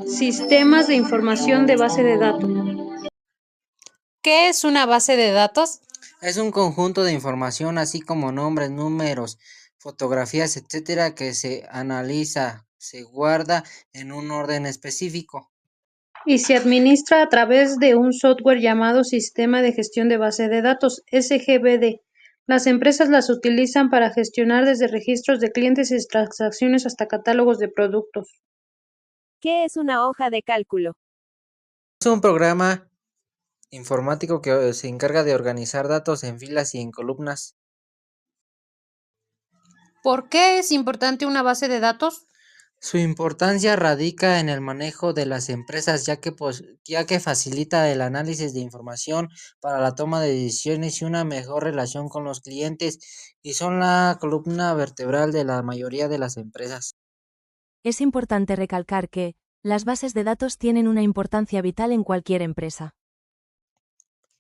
Sistemas de información de base de datos. ¿Qué es una base de datos? Es un conjunto de información así como nombres, números, fotografías, etcétera, que se analiza, se guarda en un orden específico. Y se administra a través de un software llamado Sistema de Gestión de Base de Datos, SGBD. Las empresas las utilizan para gestionar desde registros de clientes y transacciones hasta catálogos de productos. ¿Qué es una hoja de cálculo? Es un programa informático que se encarga de organizar datos en filas y en columnas. ¿Por qué es importante una base de datos? Su importancia radica en el manejo de las empresas, ya que facilita el análisis de información para la toma de decisiones y una mejor relación con los clientes, y son la columna vertebral de la mayoría de las empresas. Es importante recalcar que las bases de datos tienen una importancia vital en cualquier empresa.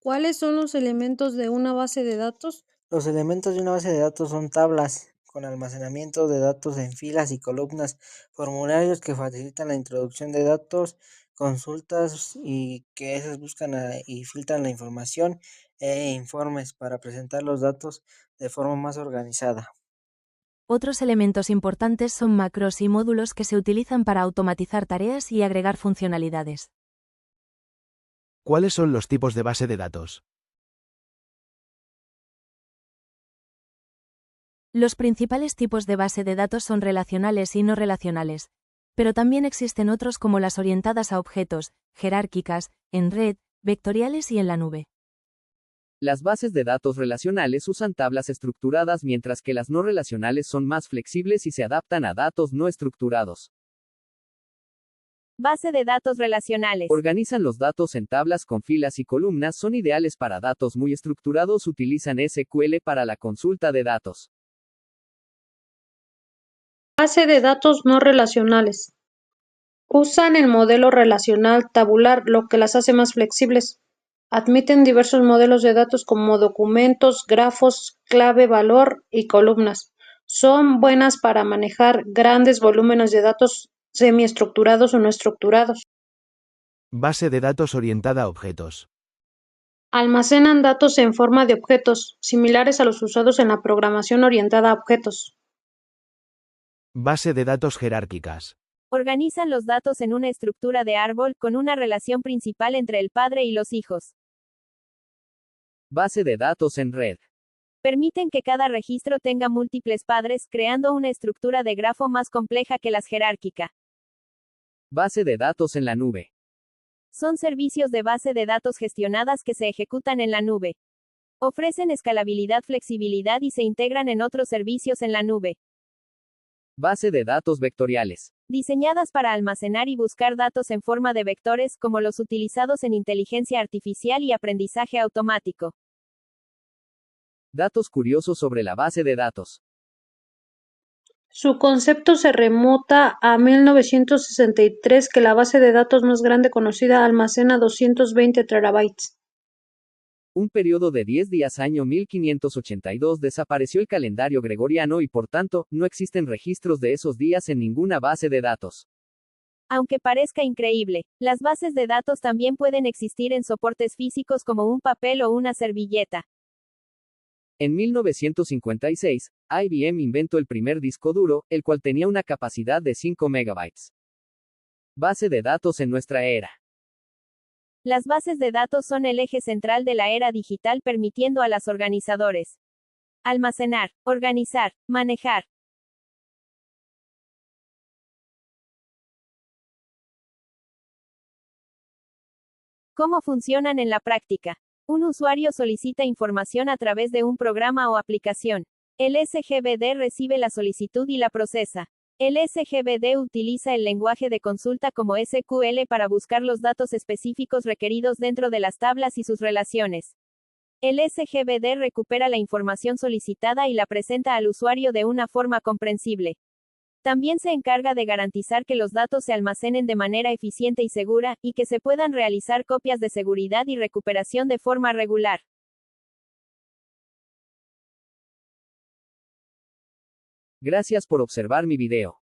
¿Cuáles son los elementos de una base de datos? Los elementos de una base de datos son tablas con almacenamiento de datos en filas y columnas, formularios que facilitan la introducción de datos, consultas y que esas buscan y filtran la información, e informes para presentar los datos de forma más organizada. Otros elementos importantes son macros y módulos que se utilizan para automatizar tareas y agregar funcionalidades. ¿Cuáles son los tipos de base de datos? Los principales tipos de base de datos son relacionales y no relacionales, pero también existen otros como las orientadas a objetos, jerárquicas, en red, vectoriales y en la nube. Las bases de datos relacionales usan tablas estructuradas mientras que las no relacionales son más flexibles y se adaptan a datos no estructurados. Base de datos relacionales. Organizan los datos en tablas con filas y columnas, son ideales para datos muy estructurados, utilizan SQL para la consulta de datos. Base de datos no relacionales. Usan el modelo relacional tabular, lo que las hace más flexibles. Admiten diversos modelos de datos como documentos, grafos, clave, valor y columnas. Son buenas para manejar grandes volúmenes de datos semiestructurados o no estructurados. Base de datos orientada a objetos. Almacenan datos en forma de objetos, similares a los usados en la programación orientada a objetos. Base de datos jerárquicas. Organizan los datos en una estructura de árbol con una relación principal entre el padre y los hijos. Base de datos en red. Permiten que cada registro tenga múltiples padres, creando una estructura de grafo más compleja que las jerárquica. Base de datos en la nube. Son servicios de base de datos gestionadas que se ejecutan en la nube. Ofrecen escalabilidad, flexibilidad y se integran en otros servicios en la nube. Base de datos vectoriales. Diseñadas para almacenar y buscar datos en forma de vectores, como los utilizados en inteligencia artificial y aprendizaje automático. Datos curiosos sobre la base de datos. Su concepto se remonta a 1963, que la base de datos más grande conocida almacena 220 terabytes. Un periodo de 10 días año 1582 desapareció el calendario gregoriano y por tanto, no existen registros de esos días en ninguna base de datos. Aunque parezca increíble, las bases de datos también pueden existir en soportes físicos como un papel o una servilleta. En 1956, IBM inventó el primer disco duro, el cual tenía una capacidad de 5 megabytes. Base de datos en nuestra era. Las bases de datos son el eje central de la era digital, permitiendo a los organizadores almacenar, organizar, manejar. ¿Cómo funcionan en la práctica? Un usuario solicita información a través de un programa o aplicación. El SGBD recibe la solicitud y la procesa. El SGBD utiliza el lenguaje de consulta como SQL para buscar los datos específicos requeridos dentro de las tablas y sus relaciones. El SGBD recupera la información solicitada y la presenta al usuario de una forma comprensible. También se encarga de garantizar que los datos se almacenen de manera eficiente y segura, y que se puedan realizar copias de seguridad y recuperación de forma regular. Gracias por observar mi video.